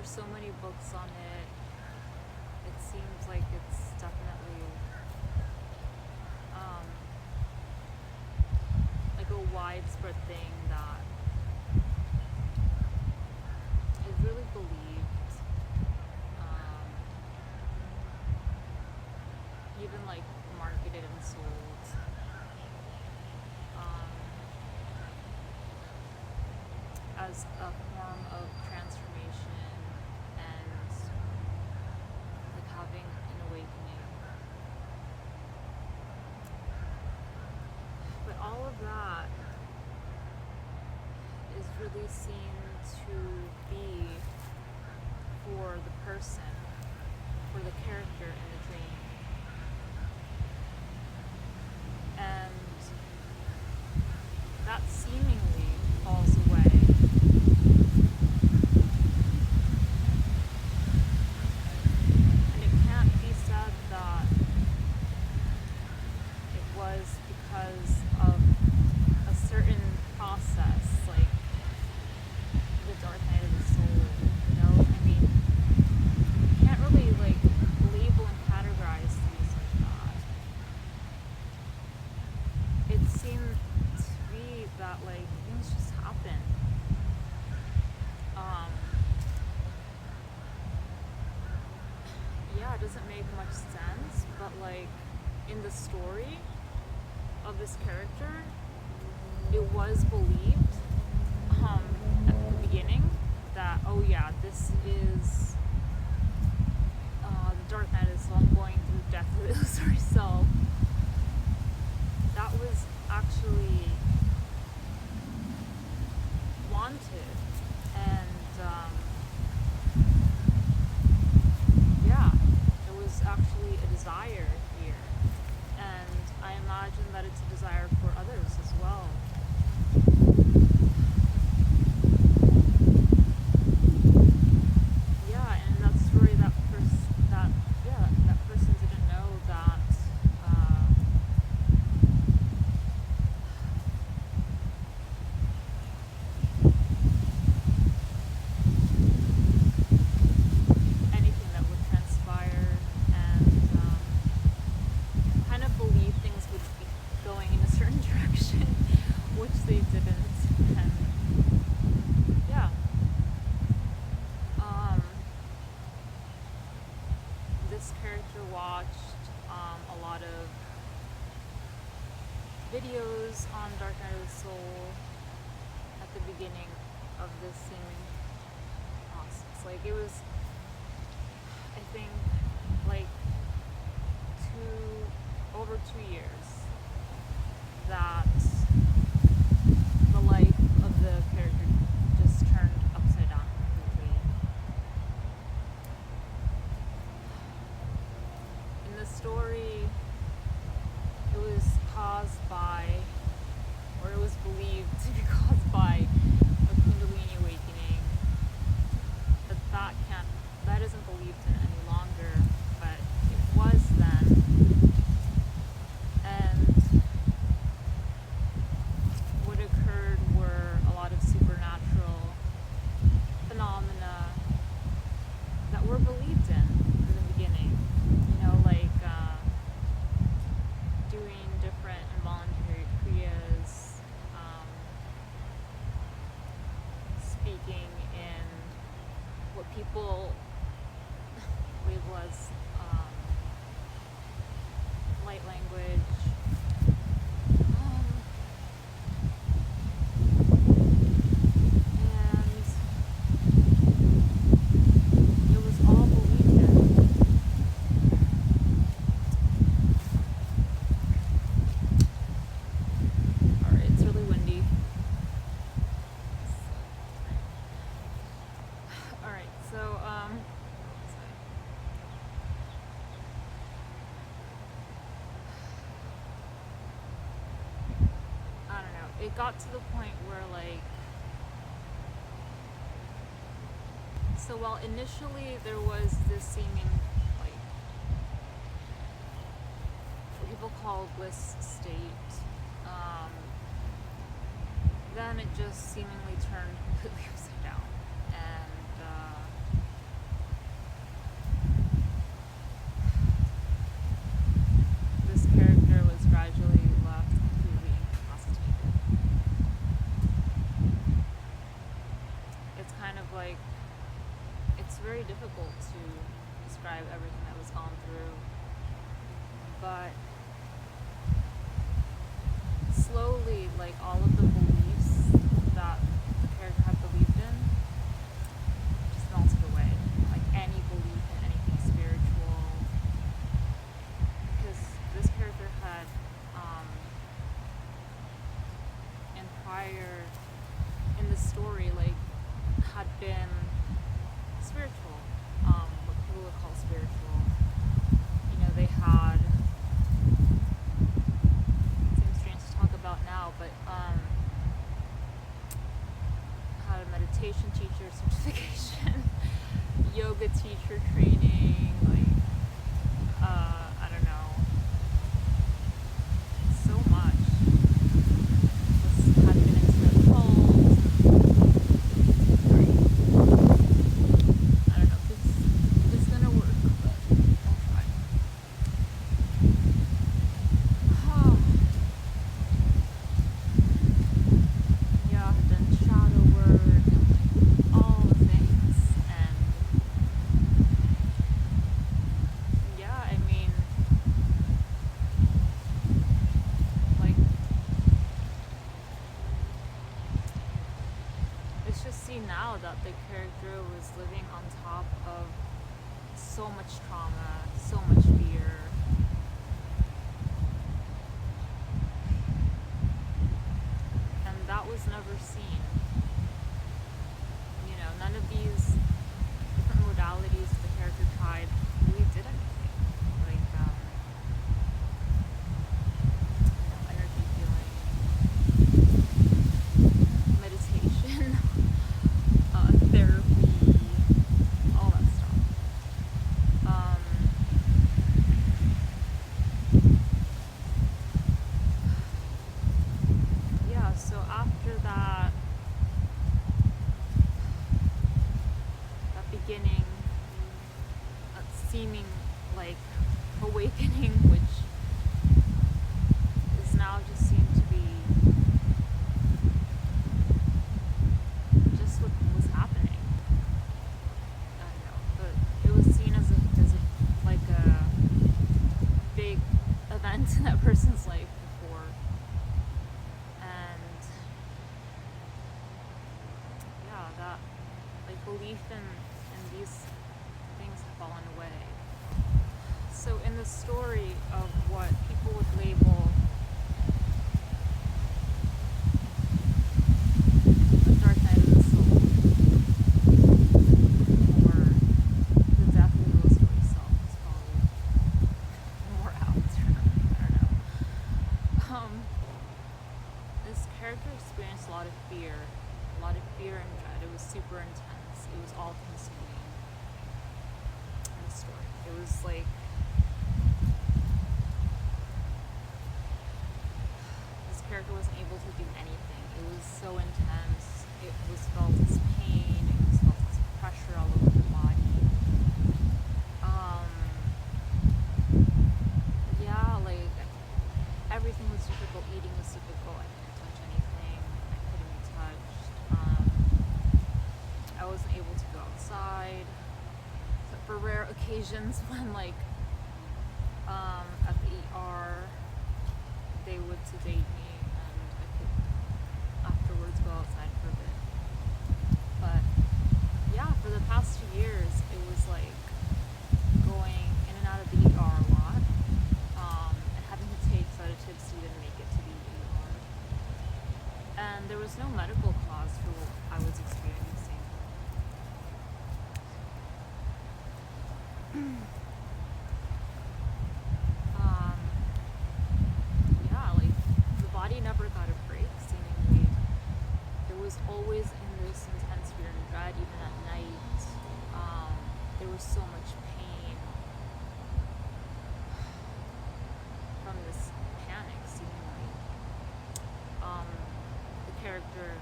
there's so many books on it. It seems like it's definitely like a widespread thing that is really believed, even like marketed and sold. As a form of transformation and like having an awakening. But all of that is really seen to be for the person, for the character in the dream. And that seemingly falls away. Because of a certain process, like the dark night of the soul, you know? I mean, you can't really like label and categorize things like that. It seemed to be that like things just happen. Yeah, it doesn't make much sense, but like in the story of this character, it was believed at the beginning that, oh yeah, this is the dark night is, so I'm going through the death of the illusory self. That was actually wanted, and yeah, there was actually a desire here. And I imagine that it's a desire for others as well. Yeah, and in that story, that person didn't know that anything that would transpire, and kind of believe things would be going in a certain direction, which they didn't. And yeah, this character watched a lot of videos on Dark Night of the Soul at the beginning of this seeming process. Like it was, I think, like over 2 years that the life of the character just turned upside down completely. In the story, it was caused by, or it was believed to be caused by, a Kundalini awakening. But that isn't believed in any longer, but it was then. And what occurred were a lot of supernatural phenomena that were believed in the beginning. You know, like doing different involuntary kriyas, speaking in what people label as light language. And it was all believed in. Alright, it's really windy. Alright, so I don't know. It got to the point where like, so while initially there was this seeming like what people call bliss state, then it just seemingly turned completely upside down, and very difficult to describe everything that was gone through. But slowly, like, all of the beliefs that the character had believed in just melted away. Like any belief in anything spiritual. Because this character had, in the story, like, had been spiritual, what people would call spiritual. You know, they had, seems strange to talk about now, but had a meditation teacher certification, yoga teacher training, like, I don't know, so much. Had been into the cults. Sorry. I don't know if it's gonna work, but I'll try. Yeah, I've done shadow work and like all the things, and yeah, I mean, like, it's just see now that the character was living on top of so much trauma, so much fear. And that was never seen. You know, none of these different modalities the character tried really did anything. Like, you know, energy healing, meditation, therapy, all that stuff. Yeah, so after that beginning, seeming like awakening, which is now just seemed to be just what was happening. I don't know, but it was seen as a like a big event in that person's life before, and yeah, that like belief in these things have fallen away. So in the story of what people would label the dark night of the soul, or the death of the illusory self is probably more apt term, I don't know. This character experienced a lot of fear and dread. It was super intense. It was all consuming in the story. It was like this character wasn't able to do anything. It was so intense. It was felt as pain. It was felt as pressure all over the body. Yeah, like everything was difficult. Eating was difficult. I couldn't touch anything. I couldn't be touched. I wasn't able to go outside, except for rare occasions when, like, at the ER, they would sedate me and I could afterwards go outside for a bit. But yeah, for the past 2 years, it was like going in and out of the ER a lot, and having to take sedatives to even make it to the ER. And there was no medical cause for what I was experiencing. Yeah, like the body never got a break, seemingly. There was always in this intense fear and dread, even at night. There was so much pain from this panic, seemingly. The character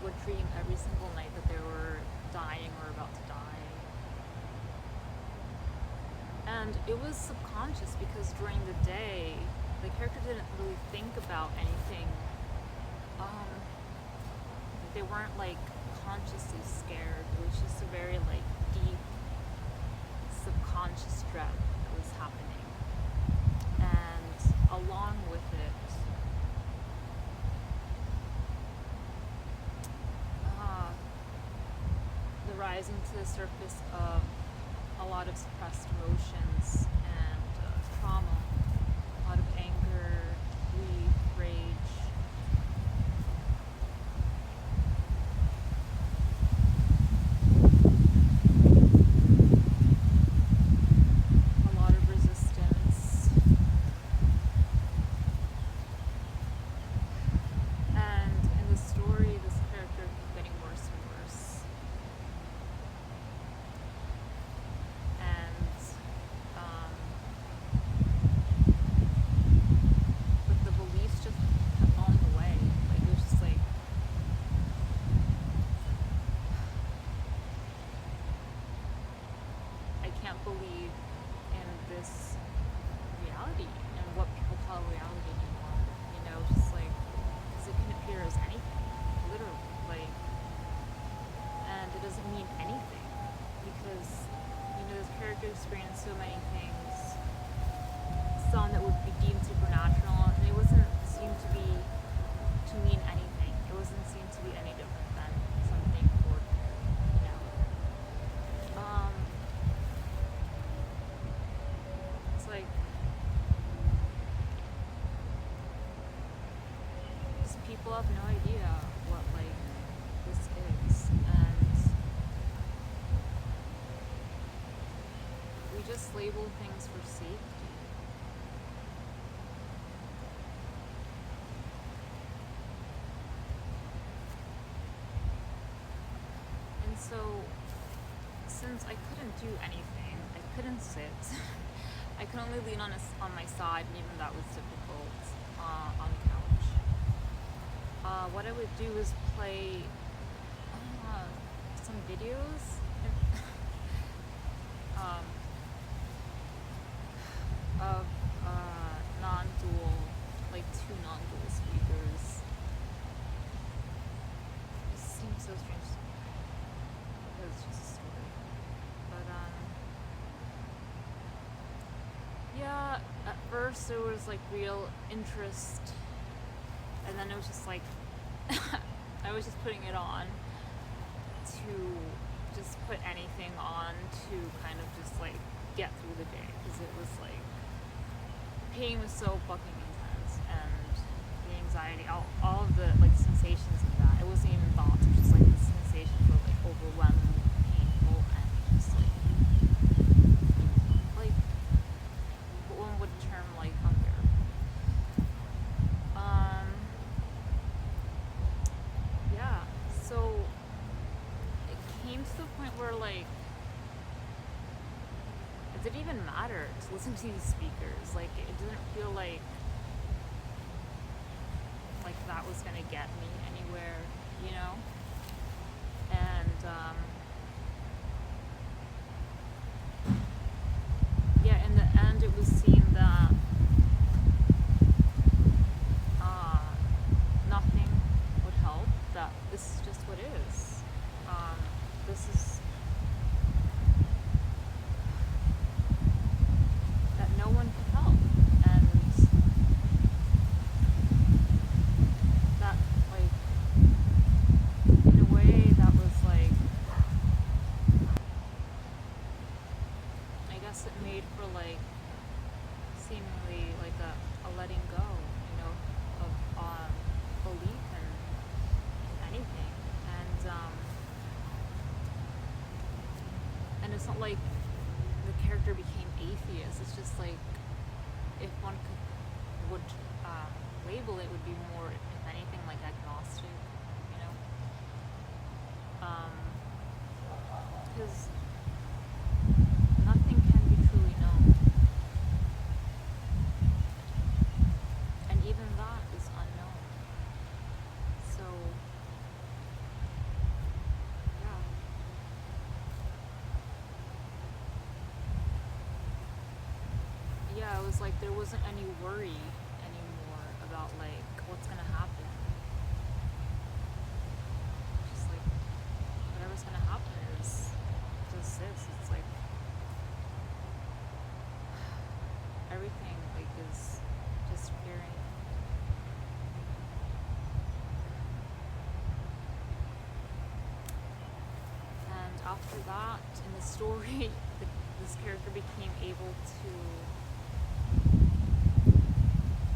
would dream every single night that they were dying or about to die. And it was subconscious because during the day, the character didn't really think about anything. They weren't like consciously scared. It was just a very like rising to the surface of a lot of suppressed emotions and trauma, a lot of anger, grief, rage. A lot of resistance. And in the story, this character kept getting worse and worse. And but the beliefs just kept falling away. Like it was just like I can't believe in this reality and what people call reality anymore. You know, just like because it can appear as anything, literally, like, and it doesn't mean anything because you know this character experienced so many things, some that would be deemed supernatural, and it wasn't seem to mean anything. It wasn't seem to be any different than something ordinary, you know. It's like just people have no idea what like this is, and we just label things for safety. And so, since I couldn't do anything, I couldn't sit, I could only lean on my side, and even that was difficult on the couch. What I would do is play some videos of non-dual, like two non-dual speakers. It seems so strange to me because it's just a story. But yeah, at first there was like real interest, and then it was just like I was just putting it on to just put anything on to kind of just like get through the day, because it was like pain was so fucking intense, and the anxiety, all of the like sensations of that, it wasn't even thoughts, it was just like the sensations were like overwhelmingly painful and just like what one would term like unbearable. Yeah, so it came to the point where like it didn't even matter to listen to these speakers. Like it didn't feel like that was gonna get me anywhere, you know? And yeah, in the end it was seen that nothing would help, that this is just what is. This is that no one could help, and that like in a way that was like, I guess it made for like seemingly like a letting go, you know, of belief in anything. And it's not like the character became atheist. It's just like if one would label it, would be more, if anything, like agnostic, you know, because nothing can be truly known, and even that is unknown. So yeah, it was like there wasn't any worry anymore about like what's gonna happen. Just like whatever's gonna happen is just this. It's like everything like is disappearing. And after after that, in the story, this character became able to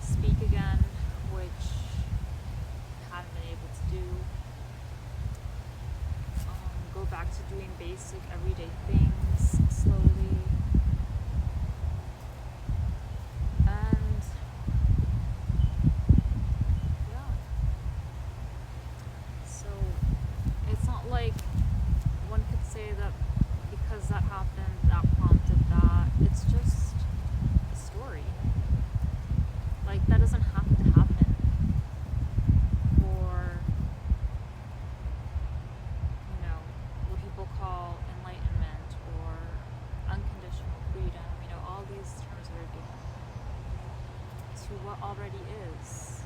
speak again, which hadn't been able to do. Go back to doing basic everyday things slowly. And yeah. So it's not like one could say that because that happened, that prompted that. It's just a story. Like, that doesn't have to happen for, what people call enlightenment or unconditional freedom, all these terms that are given to what already is.